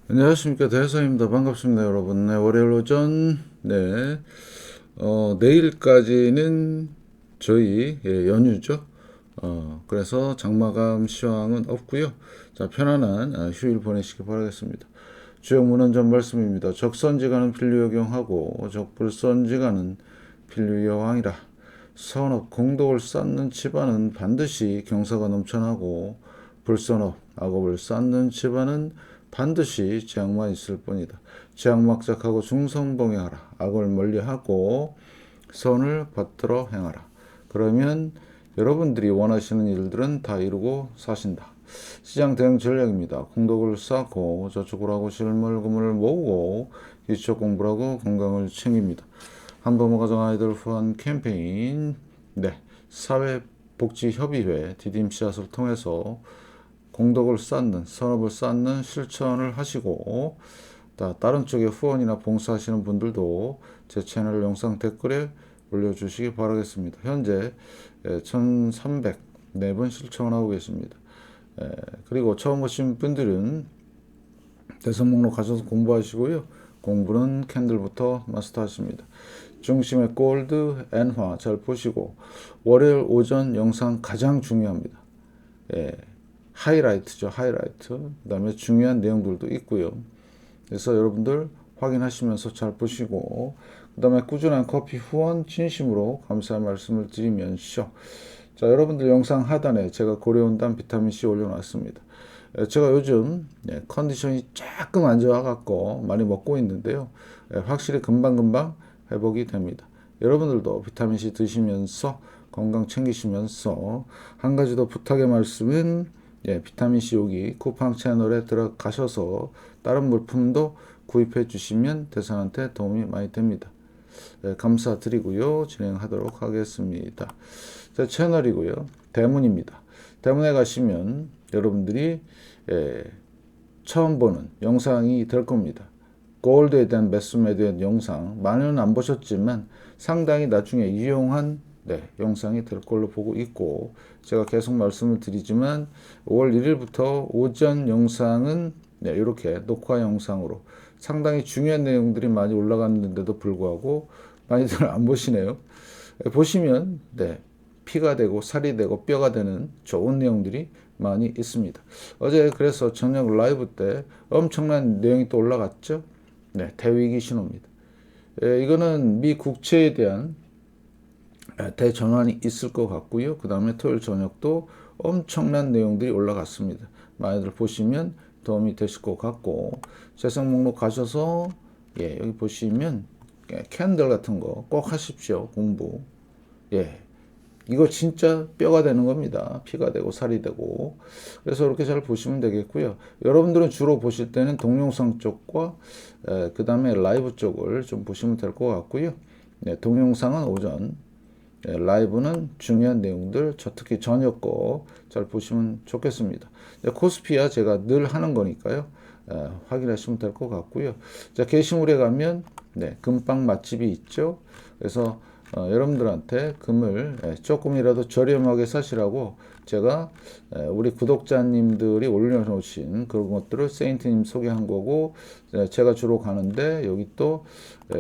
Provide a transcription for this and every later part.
안녕하십니까, 대해성입니다. 반갑습니다, 여러분. 네, 월요일 오전, 내일까지는 저희 연휴죠. 그래서 장마감 시황은 없고요. 자, 편안한 휴일 보내시기 바라겠습니다. 주요 문헌전 말씀입니다. 적선지가는 필류여경하고 적불선지가는 필류여왕이라. 선업 공덕을 쌓는 집안은 반드시 경사가 넘쳐나고 불선업 악업을 쌓는 집안은 반드시 재앙만 있을 뿐이다. 재앙막작하고 중성봉행하라. 악을 멀리하고 선을 받들어 행하라. 그러면 여러분들이 원하시는 일들은 다 이루고 사신다. 시장 대응 전략입니다. 공덕을 쌓고 저축을 하고 실물금을 모으고 기초 공부를 하고 건강을 챙깁니다. 한부모 가정 아이들 후원 캠페인 사회복지협의회 디딤씨앗을 통해서 공덕을 쌓는 선업을 쌓는 실천을 하시고 다른 쪽에 후원이나 봉사하시는 분들도 제 채널 영상 댓글에 올려주시기 바라겠습니다. 현재 1304분 실천하고 계십니다. 그리고 처음 오신 분들은 대선 목록 가셔서 공부하시고요. 공부는 캔들부터 마스터하십니다. 중심의 골드, 엔화 잘 보시고 월요일 오전 영상 가장 중요합니다. 하이라이트죠. 하이라이트. 그 다음에 중요한 내용들도 있고요. 그래서 여러분들 확인하시면서 잘 보시고 그 다음에 꾸준한 커피 후원 진심으로 감사의 말씀을 드리면서 자, 여러분들 영상 하단에 제가 고려온단 비타민C 올려놨습니다. 제가 요즘 컨디션이 조금 안 좋아갖고 많이 먹고 있는데요. 확실히 금방금방 회복이 됩니다. 여러분들도 비타민C 드시면서 건강 챙기시면서 한 가지 더 부탁의 말씀은 비타민C 여기 쿠팡 채널에 들어가셔서 다른 물품도 구입해 주시면 대상한테 도움이 많이 됩니다. 감사드리고요. 진행하도록 하겠습니다. 제 채널이고요. 대문입니다. 대문에 가시면 여러분들이 처음 보는 영상이 될 겁니다. 골드에 대한 매수매에 대한 영상 많이는 안 보셨지만 상당히 나중에 유용한 영상이 될 걸로 보고 있고 제가 계속 말씀을 드리지만 5월 1일부터 오전 영상은 이렇게 녹화 영상으로 상당히 중요한 내용들이 많이 올라갔는데도 불구하고 많이들 안 보시네요. 보시면 피가 되고 살이 되고 뼈가 되는 좋은 내용들이 많이 있습니다. 어제 그래서 저녁 라이브 때 엄청난 내용이 또 올라갔죠. 대위기 신호입니다. 이거는 미 국채에 대한 대전환이 있을 것 같고요. 그 다음에 토요일 저녁도 엄청난 내용들이 올라갔습니다. 많이들 보시면 도움이 되실 것 같고 재생 목록 가셔서 여기 보시면 캔들 같은 거 꼭 하십시오. 공부. 이거 진짜 뼈가 되는 겁니다. 피가 되고 살이 되고. 그래서 이렇게 잘 보시면 되겠고요. 여러분들은 주로 보실 때는 동영상 쪽과 그 다음에 라이브 쪽을 좀 보시면 될 것 같고요. 동영상은 오전, 라이브는 중요한 내용들, 특히 저녁 거 잘 보시면 좋겠습니다. 코스피야 제가 늘 하는 거니까요. 확인하시면 될 것 같고요. 자, 게시물에 가면 금빵 맛집이 있죠. 그래서 여러분들한테 금을 조금이라도 저렴하게 사시라고 제가 우리 구독자님들이 올려놓으신 그런 것들을 세인트님 소개한 거고 제가 주로 가는데 여기 또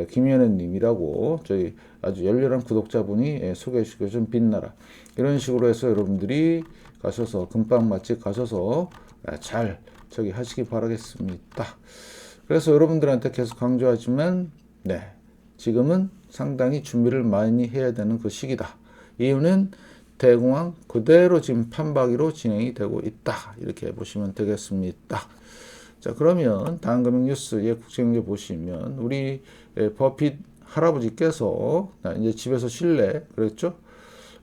김연애님이라고 저희 아주 열렬한 구독자분이 소개해 주시고 좀 빛나라 이런 식으로 해서 여러분들이 가셔서 금빵 맛집 가셔서 잘 저기 하시기 바라겠습니다. 그래서 여러분들한테 계속 강조하지만 지금은 상당히 준비를 많이 해야 되는 그 시기다. 이유는 대공황 그대로 지금 판박이로 진행이 되고 있다. 이렇게 보시면 되겠습니다. 자, 그러면 다음 금융 뉴스 국제경제 보시면 우리 버핏 할아버지께서 이제 집에서 쉴래 그랬죠.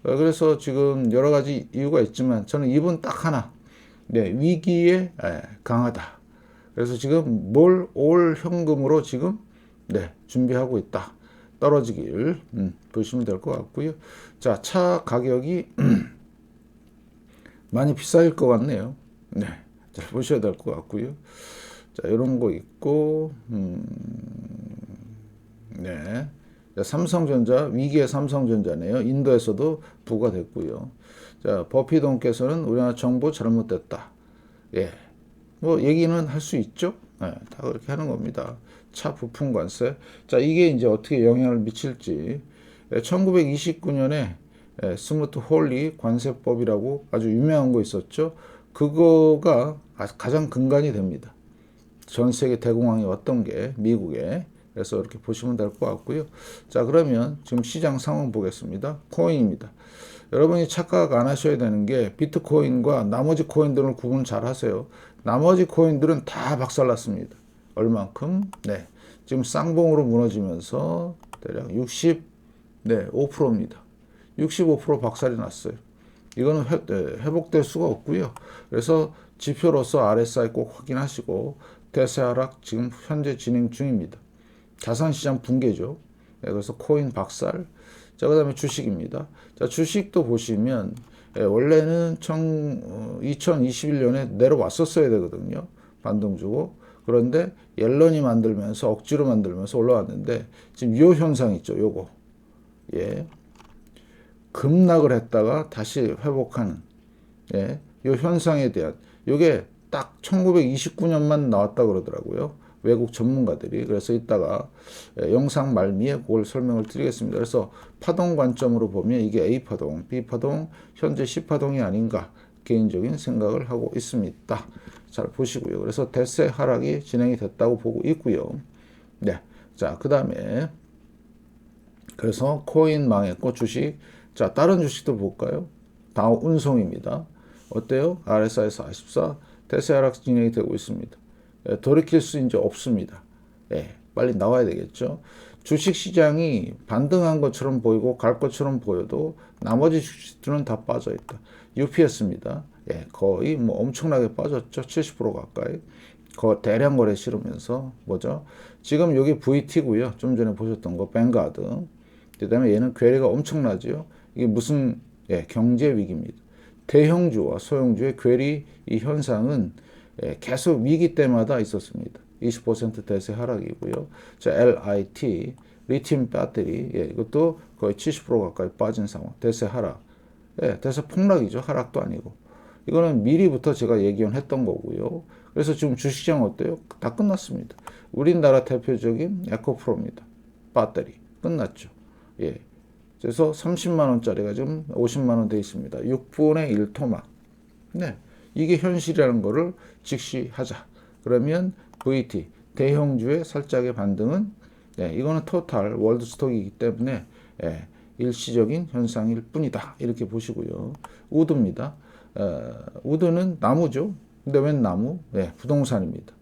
그래서 지금 여러 가지 이유가 있지만 저는 이분 딱 하나 위기에 강하다. 그래서 지금 올 현금으로 지금 준비하고 있다. 떨어지길 보시면 될 것 같고요. 자, 차 가격이 많이 비쌀 것 같네요. 잘 보셔야 될 것 같고요. 자, 이런 거 있고 삼성전자 위기의 삼성전자네요. 인도에서도 부가 됐고요. 자, 버피돈께서는 우리나라 정부 잘못됐다. 뭐 얘기는 할 수 있죠. 네, 다 그렇게 하는 겁니다. 차 부품 관세. 자, 이게 이제 어떻게 영향을 미칠지. 1929년에 스무트 홀리 관세법이라고 아주 유명한 거 있었죠. 그거가 가장 근간이 됩니다. 전 세계 대공황이 왔던 게 미국에. 그래서 이렇게 보시면 될 것 같고요. 자, 그러면 지금 시장 상황 보겠습니다. 코인입니다. 여러분이 착각 안 하셔야 되는 게 비트코인과 나머지 코인들을 구분 잘 하세요. 나머지 코인들은 다 박살났습니다. 얼만큼? 네. 지금 쌍봉으로 무너지면서 대략 5%입니다. 65% 박살이 났어요. 이거는 회복될 수가 없고요. 그래서 지표로서 RSI 꼭 확인하시고 대세 하락 지금 현재 진행 중입니다. 자산시장 붕괴죠. 네, 그래서 코인 박살. 자, 그 다음에 주식입니다. 자, 주식도 보시면 원래는 2021년에 내려왔었어야 되거든요. 반등 주고. 그런데 옐런이 만들면서 억지로 만들면서 올라왔는데 지금 요 현상 있죠. 요거. 예. 급락을 했다가 다시 회복하는 예. 요 현상에 대한 요게 딱 1929년만 나왔다 그러더라고요. 외국 전문가들이. 그래서 이따가 영상 말미에 그걸 설명을 드리겠습니다. 그래서 파동 관점으로 보면 이게 A파동, B파동, 현재 C파동이 아닌가 개인적인 생각을 하고 있습니다. 잘 보시고요. 그래서 대세 하락이 진행이 됐다고 보고 있고요. 네. 자, 그 다음에 그래서 코인 망했고 주식. 자, 다른 주식도 볼까요? 다우 운송입니다. 어때요? RSI 44 대세 하락 진행이 되고 있습니다. 돌이킬 수 이제 없습니다. 예, 빨리 나와야 되겠죠. 주식 시장이 반등한 것처럼 보이고 갈 것처럼 보여도 나머지 주식들은 다 빠져 있다. UPS입니다. 예, 거의 뭐 엄청나게 빠졌죠. 70% 가까이. 대량 거래 실으면서 뭐죠? 지금 여기 VT고요. 좀 전에 보셨던 거 뱅가드. 그다음에 얘는 괴리가 엄청나죠. 이게 무슨 경제 위기입니다. 대형주와 소형주의 괴리 이 현상은 계속 위기 때마다 있었습니다. 20% 대세 하락이고요. 자, LIT, 리튬 배터리, 이것도 거의 70% 가까이 빠진 상황. 대세 하락. 대세 폭락이죠. 하락도 아니고. 이거는 미리부터 제가 예견했던 거고요. 그래서 지금 주식시장 어때요? 다 끝났습니다. 우리나라 대표적인 에코프로입니다. 배터리. 끝났죠. 예. 그래서 30만 원짜리가 지금 50만 원 돼 있습니다. 6분의 1 토막. 네. 이게 현실이라는 거를 직시하자. 그러면 VT, 대형주의 살짝의 반등은, 이거는 토탈 월드 스톡이기 때문에, 일시적인 현상일 뿐이다. 이렇게 보시고요. 우드입니다. 우드는 나무죠. 근데 웬 나무? 부동산입니다.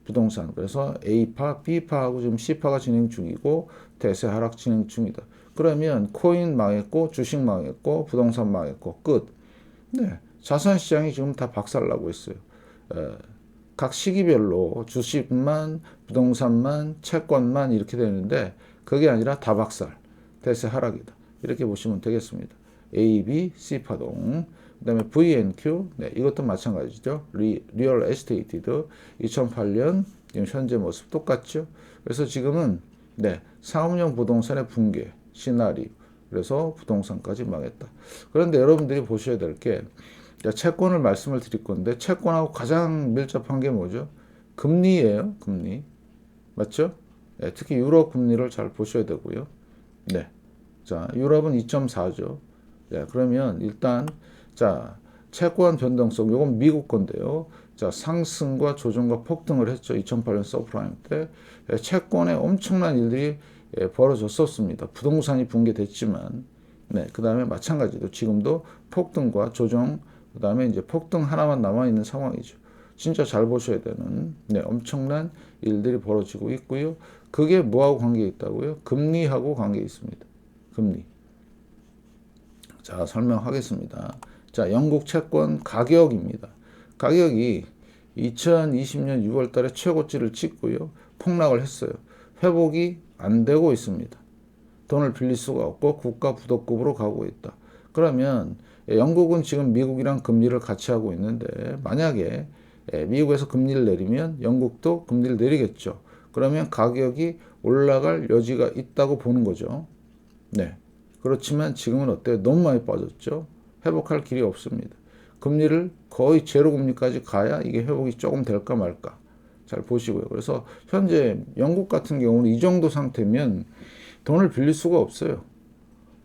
부동산. 그래서 A파, B파하고 지금 C파가 진행 중이고, 대세 하락 진행 중이다. 그러면 코인 망했고, 주식 망했고, 부동산 망했고, 끝. 네. 자산시장이 지금 다 박살나고 있어요. 각 시기별로 주식만, 부동산만, 채권만 이렇게 되는데 그게 아니라 다 박살, 대세 하락이다. 이렇게 보시면 되겠습니다. A, B, C 파동, 그 다음에 VNQ, 이것도 마찬가지죠. 리얼 에스테이트도 2008년 지금 현재 모습 똑같죠. 그래서 지금은 상업용 부동산의 붕괴 시나리오. 그래서 부동산까지 망했다. 그런데 여러분들이 보셔야 될 게 채권을 말씀을 드릴 건데 채권하고 가장 밀접한 게 뭐죠? 금리예요. 금리. 맞죠? 특히 유럽 금리를 잘 보셔야 되고요. 네. 자, 유럽은 2.4죠. 그러면 일단 자, 채권 변동성 요건 미국 건데요. 자, 상승과 조정과 폭등을 했죠. 2008년 서프라임 때 채권에 엄청난 일들이 벌어졌었습니다. 부동산이 붕괴됐지만 그 다음에 마찬가지로 지금도 폭등과 조정 그 다음에 이제 폭등 하나만 남아있는 상황이죠. 진짜 잘 보셔야 되는 엄청난 일들이 벌어지고 있고요. 그게 뭐하고 관계 있다고요? 금리하고 관계 있습니다. 금리. 자, 설명하겠습니다. 자, 영국 채권 가격입니다. 가격이 2020년 6월 달에 최고치를 찍고요. 폭락을 했어요. 회복이 안 되고 있습니다. 돈을 빌릴 수가 없고 국가 부도급으로 가고 있다. 그러면 영국은 지금 미국이랑 금리를 같이 하고 있는데 만약에 미국에서 금리를 내리면 영국도 금리를 내리겠죠. 그러면 가격이 올라갈 여지가 있다고 보는 거죠. 네. 그렇지만 지금은 어때요? 너무 많이 빠졌죠. 회복할 길이 없습니다. 금리를 거의 제로 금리까지 가야 이게 회복이 조금 될까 말까. 잘 보시고요. 그래서 현재 영국 같은 경우는 이 정도 상태면 돈을 빌릴 수가 없어요.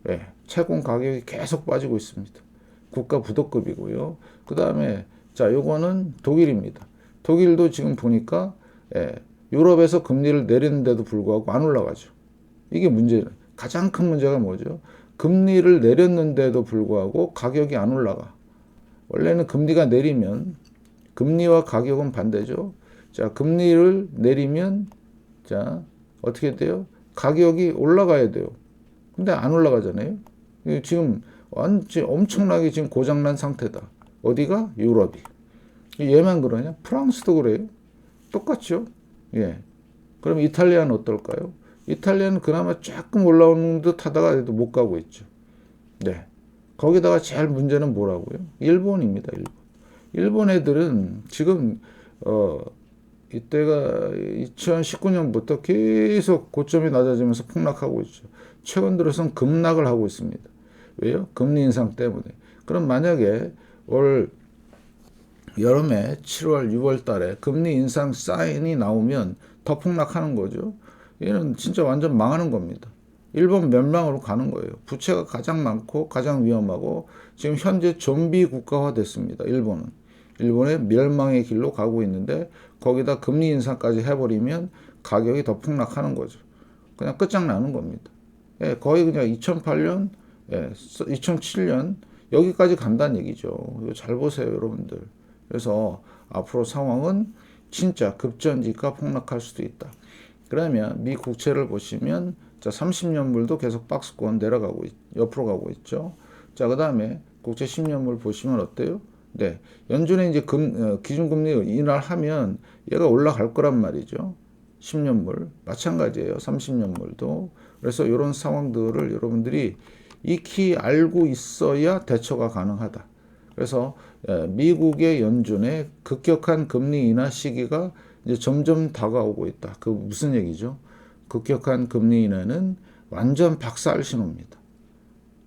예, 채권 가격이 계속 빠지고 있습니다. 국가 부도급이고요. 그 다음에 자, 요거는 독일입니다. 독일도 지금 보니까 예, 유럽에서 금리를 내리는데도 불구하고 안 올라가죠. 이게 가장 큰 문제가 뭐죠? 금리를 내렸는데도 불구하고 가격이 안 올라가. 원래는 금리가 내리면 금리와 가격은 반대죠. 자, 금리를 내리면 자, 어떻게 돼요? 가격이 올라가야 돼요. 근데 안 올라가잖아요. 지금 완전 엄청나게 지금 고장난 상태다. 어디가? 유럽이. 얘만 그러냐? 프랑스도 그래요. 똑같죠? 예. 그럼 이탈리아는 어떨까요? 이탈리아는 그나마 조금 올라오는 듯 하다가 못 가고 있죠. 네. 거기다가 제일 문제는 뭐라고요? 일본입니다. 일본 애들은 지금 이때가 2019년부터 계속 고점이 낮아지면서 폭락하고 있죠. 최근 들어서는 급락을 하고 있습니다. 왜요? 금리 인상 때문에. 그럼 만약에 올 여름에 7월, 6월 달에 금리 인상 사인이 나오면 더 폭락하는 거죠. 얘는 진짜 완전 망하는 겁니다. 일본 멸망으로 가는 거예요. 부채가 가장 많고 가장 위험하고 지금 현재 좀비 국가화 됐습니다. 일본의 멸망의 길로 가고 있는데 거기다 금리 인상까지 해버리면 가격이 더 폭락하는 거죠. 그냥 끝장나는 겁니다. 예, 거의 그냥 2008년, 예, 2007년 여기까지 간다는 얘기죠. 이거 잘 보세요, 여러분들. 그래서 앞으로 상황은 진짜 급전지가 폭락할 수도 있다. 그러면 미 국채를 보시면 자, 30년물도 계속 박스권 내려가고 옆으로 가고 있죠. 자, 그다음에 국채 10년물 보시면 어때요? 네. 연준에 이제 기준금리 인하하면 얘가 올라갈 거란 말이죠. 10년물 마찬가지예요. 30년물도. 그래서 이런 상황들을 여러분들이 익히 알고 있어야 대처가 가능하다. 그래서 미국의 연준의 급격한 금리 인하 시기가 이제 점점 다가오고 있다. 그 무슨 얘기죠? 급격한 금리 인하는 완전 박살 신호입니다.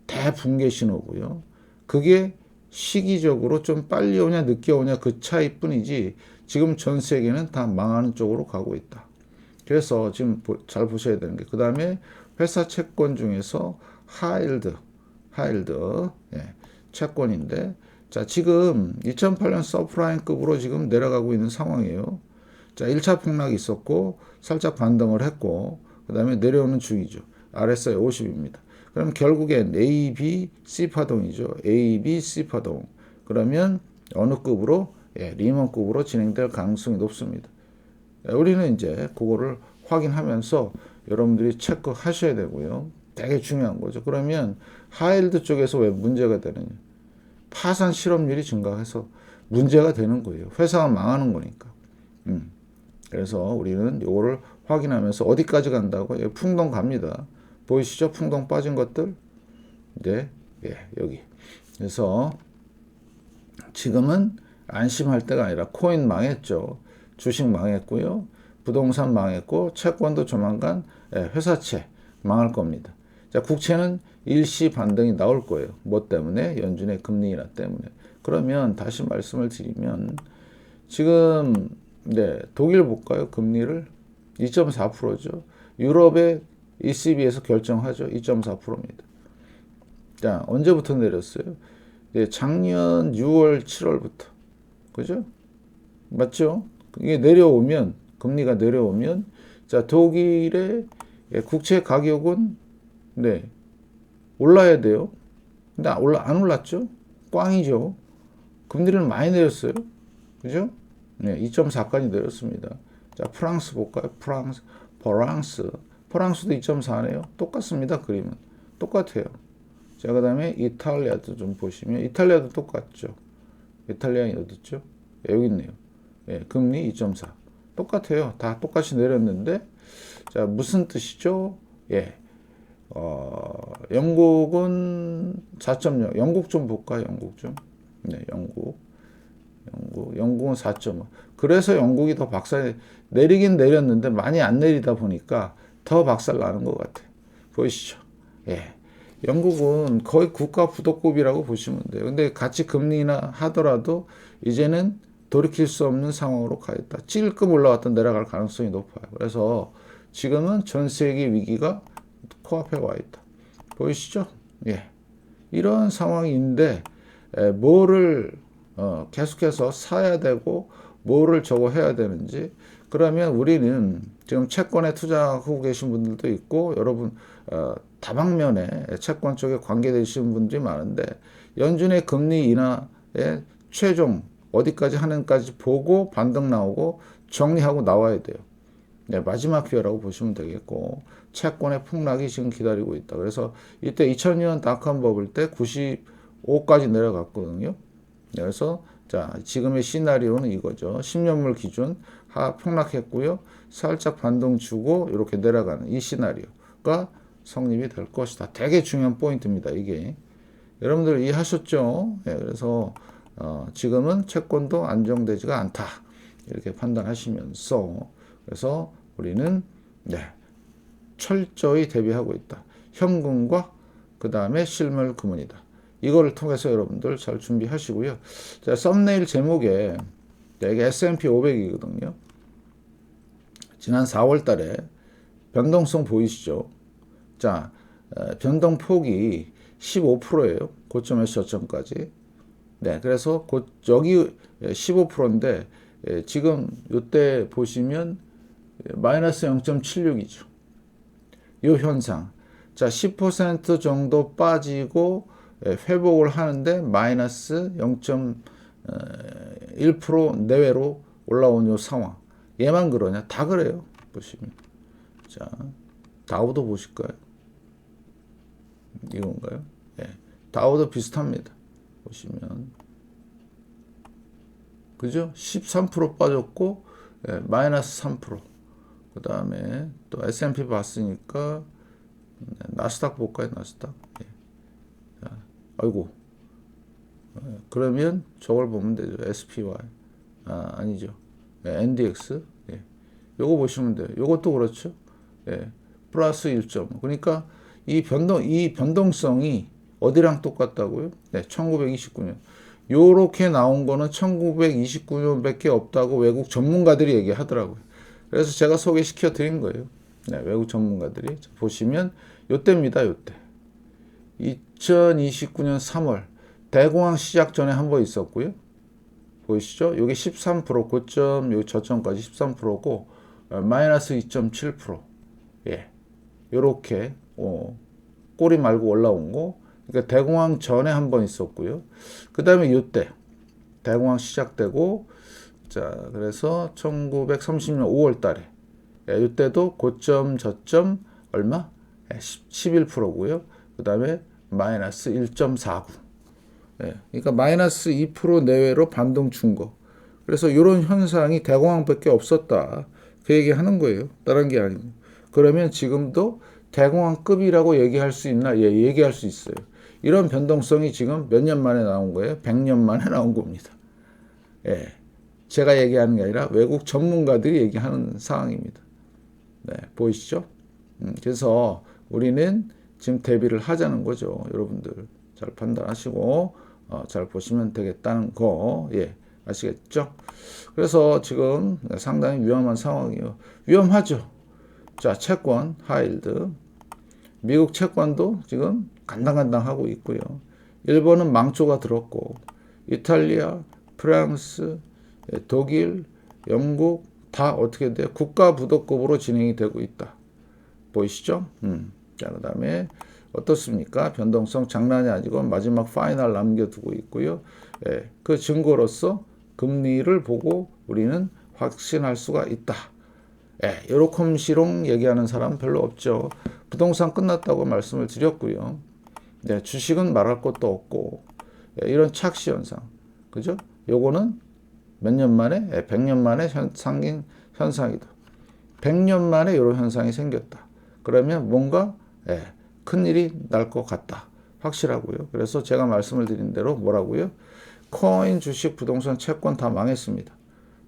대붕괴 신호고요. 그게 시기적으로 좀 빨리 오냐 늦게 오냐 그 차이뿐이지 지금 전 세계는 다 망하는 쪽으로 가고 있다. 그래서 지금 잘 보셔야 되는 게 그 다음에 회사 채권 중에서 하일드 예, 채권인데 자, 지금 2008년 서프라임급으로 지금 내려가고 있는 상황이에요. 자, 1차 폭락이 있었고 살짝 반등을 했고 그 다음에 내려오는 중이죠. RSI 50입니다. 그럼 결국엔 A, B, C 파동이죠. A, B, C 파동. 그러면 어느 급으로? 예, 리먼급으로 진행될 가능성이 높습니다. 우리는 이제 그거를 확인하면서 여러분들이 체크하셔야 되고요. 되게 중요한 거죠. 그러면 하일드 쪽에서 왜 문제가 되느냐? 파산 실업률이 증가해서 문제가 되는 거예요. 회사가 망하는 거니까. 그래서 우리는 이거를 확인하면서 어디까지 간다고? 예, 풍덩 갑니다. 보이시죠? 풍덩 빠진 것들. 네, 예, 여기. 그래서 지금은 안심할 때가 아니라 코인 망했죠. 주식 망했고요. 부동산 망했고 채권도 조만간 회사채 망할 겁니다. 자, 국채는 일시 반등이 나올 거예요. 뭐 때문에? 연준의 금리 인하 때문에. 그러면 다시 말씀을 드리면 지금 네, 독일 볼까요? 금리를 2.4%죠. 유럽의 ECB에서 결정하죠. 2.4%입니다. 자, 언제부터 내렸어요? 네, 작년 6월, 7월부터. 그죠? 맞죠? 이게 내려오면, 금리가 내려오면, 자, 독일의 국채 가격은, 네, 올라야 돼요. 근데 안 올랐죠? 꽝이죠. 금리를 많이 내렸어요. 그죠? 네, 2.4까지 내렸습니다. 자, 프랑스 볼까요? 프랑스도 2.4네요. 똑같습니다. 그림은. 똑같아요. 자, 그 다음에 이탈리아도 좀 보시면, 이탈리아도 똑같죠. 이탈리아는 어디 있죠? 예, 여기 있네요. 예, 금리 2.4. 똑같아요. 다 똑같이 내렸는데, 자, 무슨 뜻이죠? 예. 영국은 4.0. 영국 좀 볼까요? 영국 좀. 네, 영국은 4.5. 그래서 영국이 더 박살, 내리긴 내렸는데 많이 안 내리다 보니까 더 박살 나는 것 같아요. 보이시죠? 예. 영국은 거의 국가 부도급이라고 보시면 돼요. 근데 같이 금리 인하 하더라도 이제는 돌이킬 수 없는 상황으로 가 있다. 찔끔 올라갔다 내려갈 가능성이 높아요. 그래서 지금은 전 세계 위기가 코앞에 와 있다. 보이시죠? 예. 이런 상황인데 뭐를 계속해서 사야 되고 뭐를 저거 해야 되는지. 그러면 우리는 지금 채권에 투자하고 계신 분들도 있고 여러분 다방면에 채권 쪽에 관계되시는 분들이 많은데 연준의 금리 인하의 최종 어디까지 하는까지 보고 반등 나오고 정리하고 나와야 돼요. 네, 마지막 기회라고 보시면 되겠고 채권의 폭락이 지금 기다리고 있다. 그래서 이때 2002년 닷컴 버블 때 95까지 내려갔거든요. 네, 그래서 자 지금의 시나리오는 이거죠. 10년물 기준 폭락했고요. 살짝 반등 주고 이렇게 내려가는 이 시나리오가 성립이 될 것이다. 되게 중요한 포인트입니다. 이게 여러분들 이해하셨죠? 네, 그래서 지금은 채권도 안정되지가 않다. 이렇게 판단하시면서 그래서 우리는 철저히 대비하고 있다. 현금과 그 다음에 실물 금은이다. 이거를 통해서 여러분들 잘 준비하시고요. 자, 썸네일 제목에 이게 S&P 500이거든요. 지난 4월 달에 변동성 보이시죠? 자, 변동폭이 15%예요. 고점에서 저점까지. 네, 그래서 여기 15%인데 지금 이때 보시면 마이너스 0.76이죠. 이 현상. 자, 10% 정도 빠지고 회복을 하는데 마이너스 0.1% 내외로 올라온 이 상황. 얘만 그러냐? 다 그래요. 보시면. 자, 다우도 보실까요? 이건가요? 예. 다우도 비슷합니다. 보시면. 그죠? 13% 빠졌고, 마이너스 3%. 그 다음에 또 S&P 봤으니까, 나스닥 볼까요? 나스닥. 예. 자, 아이고. 그러면 저걸 보면 되죠. SPY. 아니죠. NDX. 예. 요거 보시면 돼요. 요것도 그렇죠. 예. 플러스 1.5. 그러니까 이 변동성이 어디랑 똑같다고요? 네, 1929년. 요렇게 나온 거는 1929년밖에 없다고 외국 전문가들이 얘기하더라고요. 그래서 제가 소개시켜 드린 거예요. 네, 외국 전문가들이. 보시면 요때입니다. 요때. 2029년 3월 대공황 시작 전에 한 번 있었고요. 보이시죠? 요게 13% 고점 요 저점까지 13%고 마이너스 2.7%. 예. 요렇게 꼬리 말고 올라온 거. 그러니까 대공황 전에 한 번 있었고요. 그 다음에 요때 대공황 시작되고 자 그래서 1930년 5월 달에 요때도 고점 저점 얼마? 11%고요. 그 다음에 마이너스 1.49. 그러니까 마이너스 2% 내외로 반등 준 거. 그래서 이런 현상이 대공황밖에 없었다. 그 얘기 하는 거예요. 다른 게 아니고. 그러면 지금도 대공황급이라고 얘기할 수 있나? 예, 얘기할 수 있어요. 이런 변동성이 지금 몇 년 만에 나온 거예요? 100년 만에 나온 겁니다. 예. 제가 얘기하는 게 아니라 외국 전문가들이 얘기하는 상황입니다. 네, 보이시죠? 그래서 우리는 지금 대비를 하자는 거죠. 여러분들 잘 판단하시고 잘 보시면 되겠다는 거. 예. 아시겠죠? 그래서 지금 상당히 위험한 상황이에요. 위험하죠? 자, 채권, 하이힐드. 미국 채권도 지금 간당간당하고 있고요. 일본은 망조가 들었고, 이탈리아, 프랑스, 독일, 영국 다 어떻게 돼요? 국가 부도급으로 진행이 되고 있다. 보이시죠? 자, 그 다음에 어떻습니까? 변동성 장난이 아니고 마지막 파이널 남겨두고 있고요. 예, 그 증거로서 금리를 보고 우리는 확신할 수가 있다. 예, 요렇게시롱 얘기하는 사람 별로 없죠. 부동산 끝났다고 말씀을 드렸고요. 네, 주식은 말할 것도 없고 예, 이런 착시 현상, 그죠? 요거는 몇 년 만에? 예, 100년 만에 생긴 현상이다. 100년 만에 이런 현상이 생겼다. 그러면 뭔가 큰일이 날 것 같다. 확실하고요. 그래서 제가 말씀을 드린 대로 뭐라고요? 코인, 주식, 부동산, 채권 다 망했습니다.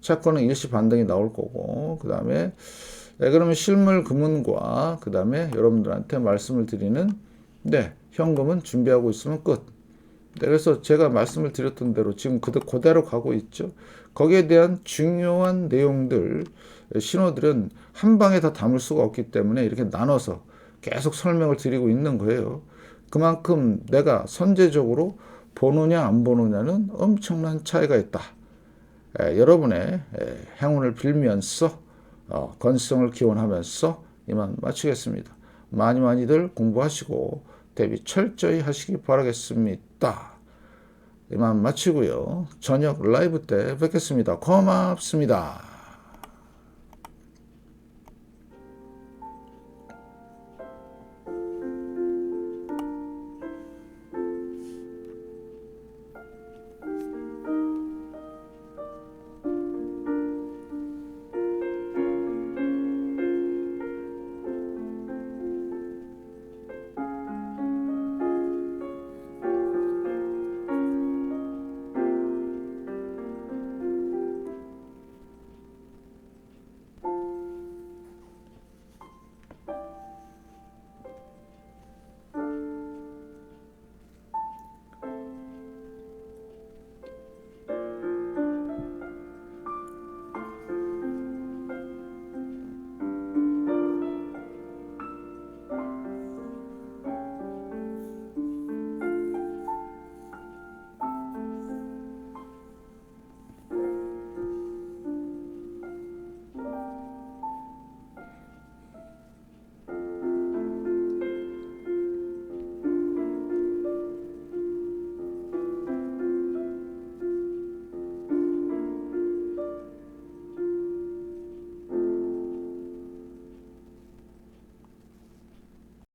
채권은 일시 반등이 나올 거고 그 다음에 그러면 실물 금은과 그 다음에 여러분들한테 말씀을 드리는 현금은 준비하고 있으면 끝. 그래서 제가 말씀을 드렸던 대로 지금 그대로 가고 있죠. 거기에 대한 중요한 내용들, 신호들은 한 방에 다 담을 수가 없기 때문에 이렇게 나눠서 계속 설명을 드리고 있는 거예요. 그만큼 내가 선제적으로 보느냐 안 보느냐는 엄청난 차이가 있다. 여러분의 행운을 빌면서 건승을 기원하면서 이만 마치겠습니다. 많이들 공부하시고 대비 철저히 하시기 바라겠습니다. 이만 마치고요. 저녁 라이브 때 뵙겠습니다. 고맙습니다.